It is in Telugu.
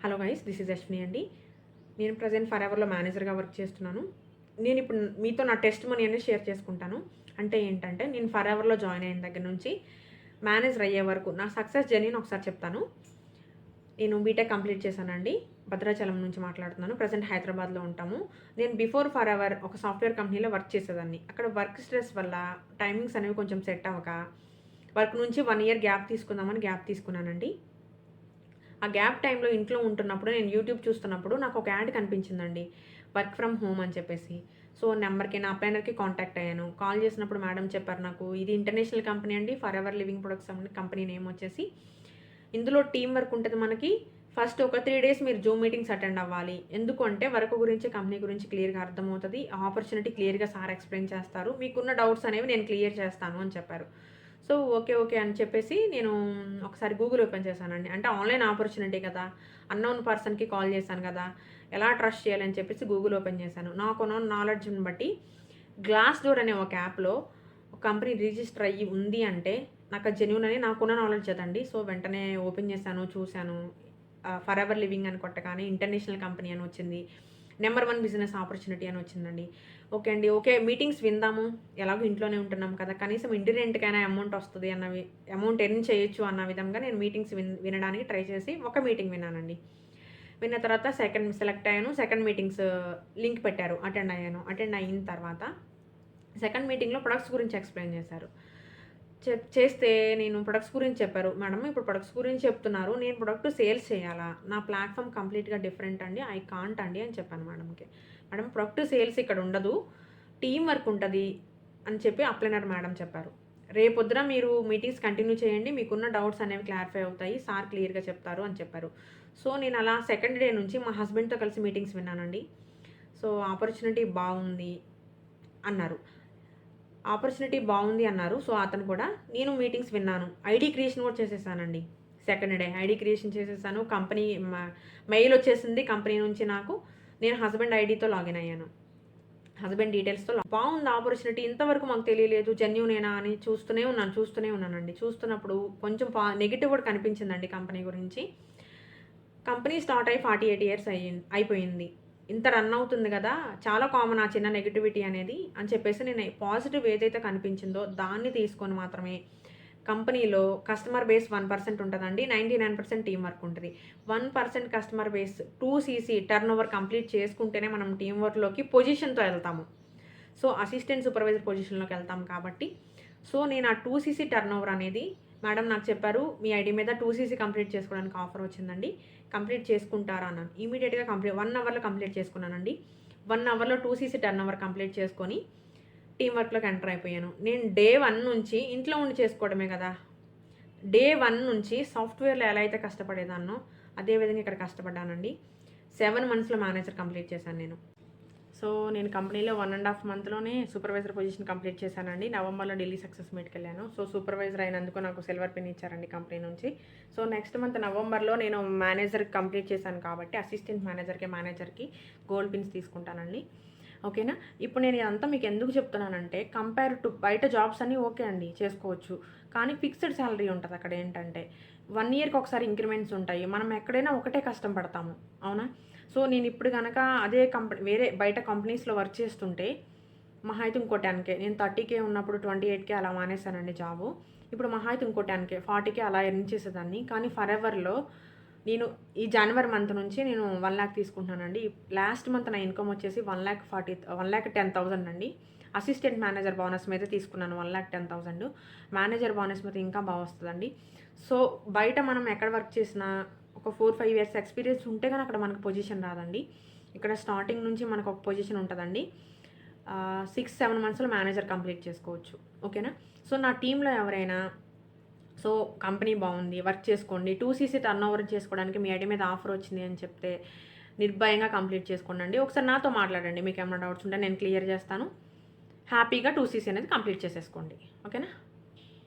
Hello guys, this is Yashwini అండి. నేను ప్రజెంట్ ఫర్ ఎవర్లో మేనేజర్గా వర్క్ చేస్తున్నాను. నేను ఇప్పుడు మీతో నా టెస్ట్ మనీ అనేది షేర్ చేసుకుంటాను. అంటే ఏంటంటే, నేను ఫర్ ఎవర్లో జాయిన్ అయిన దగ్గర నుంచి మేనేజర్ అయ్యే వరకు నా సక్సెస్ జర్నీని ఒకసారి చెప్తాను. నేను బీటెక్ కంప్లీట్ చేశానండి. భద్రాచలం నుంచి మాట్లాడుతున్నాను. ప్రజెంట్ హైదరాబాద్లో ఉంటాము. నేను బిఫోర్ ఫర్ ఎవర్ ఒక సాఫ్ట్వేర్ కంపెనీలో వర్క్ చేసేదాన్ని. అక్కడ వర్క్ స్ట్రెస్ వల్ల టైమింగ్స్ అనేవి కొంచెం సెట్ అవ్వక వర్క్ నుంచి 1 ఇయర్ గ్యాప్ తీసుకుందామని గ్యాప్ తీసుకున్నానండి. ఆ గ్యాప్ టైంలో ఇంట్లో ఉంటున్నప్పుడు నేను యూట్యూబ్ చూస్తున్నప్పుడు నాకు ఒక యాడ్ కనిపించిందండి, వర్క్ ఫ్రమ్ హోమ్ అని చెప్పేసి. సో నెంబర్కి నా అప్లైనర్కి కాంటాక్ట్ అయ్యాను. కాల్ చేసినప్పుడు మేడం చెప్పారు నాకు, ఇది ఇంటర్నేషనల్ కంపెనీ అండి, for ever living products company name వచ్చేసి. ఇందులో టీం వర్క్ ఉంటుంది మనకి. ఫస్ట్ ఒక 3 డేస్ మీరు జూమ్ మీటింగ్స్ అటెండ్ అవ్వాలి. ఎందుకంటే వర్క్ గురించి, కంపెనీ గురించి క్లియర్గా అర్థమవుతుంది. ఆపర్చునిటీ క్లియర్గా సార్ ఎక్స్ప్లెయిన్ చేస్తారు. మీకున్న డౌట్స్ అనేవి నేను క్లియర్ చేస్తాను అని చెప్పారు. సో ఓకే అని చెప్పేసి నేను ఒకసారి గూగుల్ ఓపెన్ చేశానండి. అంటే ఆన్లైన్ ఆపర్చునిటీ కదా, అన్నోన్ పర్సన్కి కాల్ చేశాను కదా, ఎలా ట్రస్ట్ చేయాలని చెప్పేసి గూగుల్ ఓపెన్ చేశాను. నాకున్న నాలెడ్జ్ని బట్టి గ్లాస్ డోర్ అనే ఒక యాప్లో ఒక కంపెనీ రిజిస్టర్ అయ్యి ఉంది అంటే నాకు జెన్యూన్ అని నాకున్న నాలెడ్జ్ అదండి. సో వెంటనే ఓపెన్ చేశాను, చూశాను. ఫర్ ఎవర్ లివింగ్ అని కొట్టగానే ఇంటర్నేషనల్ కంపెనీ అని వచ్చింది. నెంబర్ 1 బిజినెస్ ఆపర్చునిటీ అని వచ్చిందండి. ఓకే అండి, ఓకే మీటింగ్స్ విందాము, ఎలాగో ఇంట్లోనే ఉంటున్నాం కదా, కనీసం ఇంటి రెంట్కైనా అమౌంట్ వస్తుంది అమౌంట్ ఎర్న్ చేయొచ్చు అన్న విధంగా నేను మీటింగ్స్ వినడానికి ట్రై చేసి ఒక మీటింగ్ విన్నానండి. విన్న తర్వాత సెలెక్ట్ అయ్యాను. సెకండ్ మీటింగ్స్ లింక్ పెట్టారు, అటెండ్ అయిన తర్వాత సెకండ్ మీటింగ్లో ప్రొడక్ట్స్ గురించి ఎక్స్ప్లెయిన్ చేశారు. చేస్తే నేను ప్రొడక్ట్స్ గురించి చెప్పారు. మేడం ఇప్పుడు ప్రొడక్ట్స్ గురించి చెప్తున్నారు, నేను ప్రొడక్ట్ సేల్స్ చేయాలా, నా ప్లాట్ఫామ్ కంప్లీట్గా డిఫరెంట్ అండి, ఐ కాంట్ అండి అని చెప్పాను మేడంకి. మేడం ప్రొడక్ట్ సేల్స్ ఇక్కడ ఉండదు, టీం వర్క్ ఉంటుంది అని చెప్పి అప్లైనర్ మేడం చెప్పారు. రేపొద్దున మీరు మీటింగ్స్ కంటిన్యూ చేయండి, మీకున్న డౌట్స్ అనేవి క్లారిఫై అవుతాయి, సార్ క్లియర్గా చెప్తారు అని చెప్పారు. సో నేను అలా సెకండ్ డే నుంచి మా హస్బెండ్తో కలిసి మీటింగ్స్ విన్నానండి. సో ఆపర్చునిటీ బాగుంది అన్నారు. సో అతను కూడా, నేను మీటింగ్స్ విన్నాను, ఐడి క్రియేషన్ కూడా చేసేసానండి. సెకండ్ డే ఐడి క్రియేషన్ చేసేసాను. కంపెనీ మెయిల్ వచ్చేసింది కంపెనీ నుంచి నాకు. నేను హస్బెండ్ ఐడితో లాగిన్ అయ్యాను, హస్బెండ్ డీటెయిల్స్తో. బాగుంది ఆపర్చునిటీ, ఇంతవరకు మాకు తెలియలేదు, జెన్యూనేనా అని చూస్తూనే ఉన్నానండి. చూస్తున్నప్పుడు కొంచెం నెగిటివ్ కూడా కనిపించిందండి కంపెనీ గురించి. కంపెనీ స్టార్ట్ అయ్యి 48 ఇయర్స్ అయిపోయింది. ఇంత రన్ అవుతుంది కదా, చాలా కామన్ ఆ చిన్న నెగిటివిటీ అనేది అని చెప్పేసి నేను పాజిటివ్ ఏదైతే కనిపించిందో దాన్ని తీసుకొని మాత్రమే కంపెనీలో కస్టమర్ బేస్ 1% ఉంటుందండి, 99% టీం వర్క్ ఉంటుంది. 1% customer base 2cc turn over complete చేసుకుంటేనే మనం టీం వర్క్లోకి పొజిషన్తో వెళ్తాము. సో అసిస్టెంట్ సూపర్వైజర్ పొజిషన్లోకి వెళ్తాం కాబట్టి, సో నేను ఆ 2cc టర్న్ ఓవర్ అనేది మేడం నాకు చెప్పారు, మీ ఐడి మీద 2cc కంప్లీట్ చేసుకోవడానికి ఆఫర్ వచ్చిందండి, కంప్లీట్ చేసుకుంటారా అన్నాను. ఇమీడియట్గా 1 అవర్లో కంప్లీట్ చేసుకున్నానండి. 1 అవర్లో 2cc టర్న్ ఓవర్ కంప్లీట్ చేసుకొని టీం వర్క్లోకి ఎంటర్ అయిపోయాను. నేను డే 1 నుంచి ఇంట్లో ఉండి చేసుకోవడమే కదా, డే 1 నుంచి సాఫ్ట్వేర్లో ఎలా అయితే కష్టపడేదాన్నో అదేవిధంగా ఇక్కడ కష్టపడ్డానండి. 7 మంత్స్లో మేనేజర్ కంప్లీట్ చేశాను నేను. సో నేను కంపెనీలో 1.5 మంత్లోనే సూపర్వైజర్ పొజిషన్ కంప్లీట్ చేశానండి. నవంబర్లో ఢిల్లీ సక్సెస్ మీట్కి వెళ్ళాను. సో సూపర్వైజర్ అయినందుకు నాకు సిల్వర్ పిన్ ఇచ్చారండి కంపెనీ నుంచి. సో నెక్స్ట్ మంత్ నవంబర్లో నేను మేనేజర్ కంప్లీట్ చేశాను కాబట్టి అసిస్టెంట్ మేనేజర్కి గోల్డ్ పిన్స్ తీసుకుంటానండి. ఓకేనా. ఇప్పుడు నేను ఇదంతా మీకు ఎందుకు చెప్తున్నానంటే, కంపేర్ టు బయట జాబ్స్ అన్నీ ఓకే అండి చేసుకోవచ్చు, కానీ ఫిక్స్డ్ శాలరీ ఉంటుంది అక్కడ. ఏంటంటే 1 ఇయర్కి ఒకసారి ఇంక్రిమెంట్స్ ఉంటాయి, మనం ఎక్కడైనా ఒకటే కష్టం పడతాము, అవునా. సో నేను ఇప్పుడు కనుక అదే వేరే బయట కంపెనీస్లో వర్క్ చేస్తుంటే మహా అయితే ఇంకో 10K, నేను 30K ఉన్నప్పుడు 28K అలా మానేశానండి జాబు. ఇప్పుడు మహా అయితే ఇంకో 10K 40K అలా ఎర్న్ చేసేదాన్ని. కానీ ఫర్ ఎవర్లో నేను ఈ జనవరి మంత్ నుంచి నేను 1 lakh తీసుకుంటున్నానండి. లాస్ట్ మంత్ నా ఇన్కమ్ వచ్చేసి 1,10,000 అండి. అసిస్టెంట్ మేనేజర్ బోనస్ మీద తీసుకున్నాను 1,10,000. మేనేజర్ బోనస్ మీద ఇంకా బాగా వస్తుందండి. సో బయట మనం ఎక్కడ వర్క్ చేసినా ఒక 4-5 ఇయర్స్ ఎక్స్పీరియన్స్ ఉంటే కానీ అక్కడ మనకు పొజిషన్ రాదండి. ఇక్కడ స్టార్టింగ్ నుంచి మనకు ఒక పొజిషన్ ఉంటుందండి. 6-7 మంత్స్లో మేనేజర్ కంప్లీట్ చేసుకోవచ్చు, ఓకేనా. సో నా టీంలో ఎవరైనా సో కంపెనీ బాగుంది, వర్క్ చేసుకోండి, 2cc టర్న్ ఓవర్ చేసుకోవడానికి మీ ఐడి మీద ఆఫర్ వచ్చింది అని చెప్తే నిర్భయంగా కంప్లీట్ చేసుకోండి. ఒకసారి నాతో మాట్లాడండి, మీకు ఏమైనా డౌట్స్ ఉంటే నేను క్లియర్ చేస్తాను. హ్యాపీగా 2cc అనేది కంప్లీట్ చేసేసుకోండి, ఓకేనా.